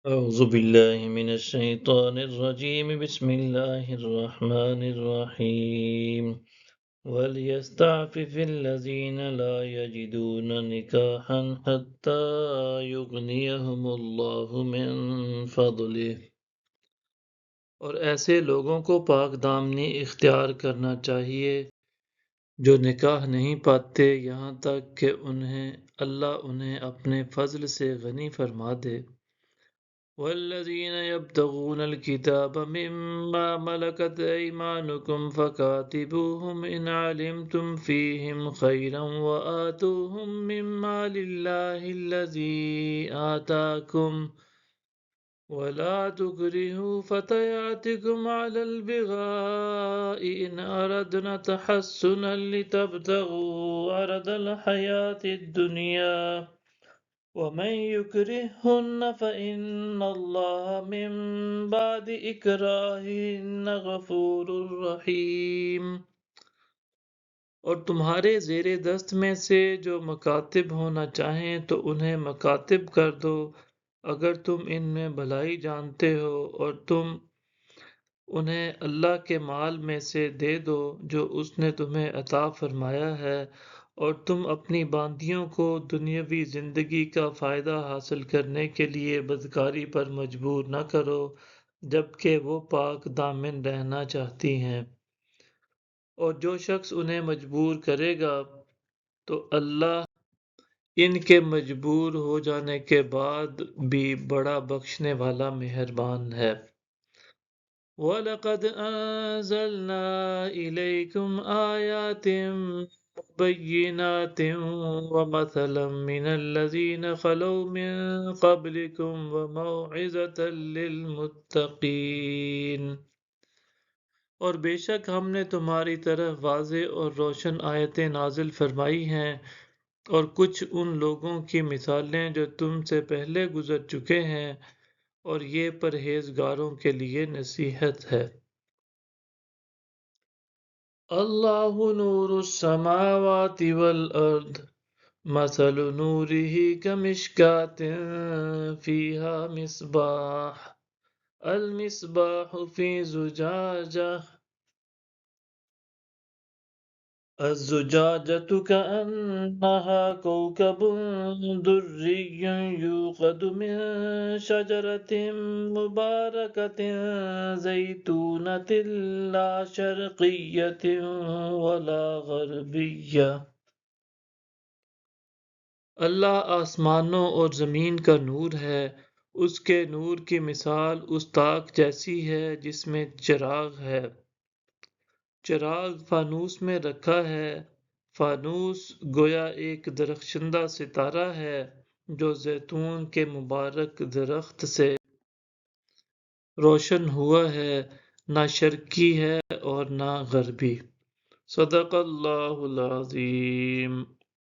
أعوذ بالله من الشيطان الرجيم بسم الله الرحمن الرحيم وليستعفف الذين لا يجدون نكاحا حتى يغنيهم الله من فضله۔ اور ایسے لوگوں کو پاک دامنی اختیار کرنا چاہیے جو نکاح نہیں پاتے یہاں تک کہ اللہ انہیں اپنے فضل سے غنی فرما دے۔ والذين يبتغون الكتاب مما ملكت أيمانكم فكاتبوهم إن علمتم فيهم خيرا وآتوهم مما لله الذي آتاكم ولا تكرهوا فتياتكم على البغاء إن أردنا تحسنا لتبتغوا عرض الحياة الدنيا ومن يكرهن فإن الله من بعد إكراههن غفور رحيم۔ اور تمہارے زیر دست میں سے جو مکاتب ہونا چاہیں تو انہیں مکاتب کر دو اگر تم ان میں بھلائی جانتے ہو، اور تم انہیں اللہ کے مال میں سے دے دو جو اس نے تمہیں عطا فرمایا ہے، اور تم اپنی باندیوں کو دنیاوی زندگی کا فائدہ حاصل کرنے کے لیے بدکاری پر مجبور نہ کرو جبکہ وہ پاک دامن رہنا چاہتی ہیں، اور جو شخص انہیں مجبور کرے گا تو اللہ ان کے مجبور ہو جانے کے بعد بھی بڑا بخشنے والا مہربان ہے۔ وَلَقَدْ أَنزَلْنَا إِلَيْكُمْ آيَاتٍ مُبَيِّنَاتٍ وَمَثَلًا مِّنَ الَّذِينَ خَلَوْا مِن قَبْلِكُمْ وَمَوْعِظَةً لِّلْمُتَّقِينَ۔ اور بے شک ہم نے تمہاری طرف واضح اور روشن آیتیں نازل فرمائی ہیں، اور کچھ ان لوگوں کی مثالیں جو تم سے پہلے گزر چکے ہیں، اور یہ پرہیزگاروں کے لیے نصیحت ہے۔ اللہ نور السماوات والارض مثل نورہ کمشکاة فیہا مصباح المصباح فی زجاجہ الزجاجة كأنها كوكب دري يوقد من شجرة مباركة زيتونة لا شرقية ولا غربية۔ اللہ آسمانوں اور زمین کا نور ہے، اس کے نور کی مثال اس طاق جیسی ہے جس میں چراغ ہے۔ چراغ فانوس میں رکھا ہے، فانوس گویا ایک درخشندہ ستارہ ہے جو زیتون کے مبارک درخت سے روشن ہوا ہے، نہ شرقی ہے اور نہ غربی۔ صدق اللہ العظیم۔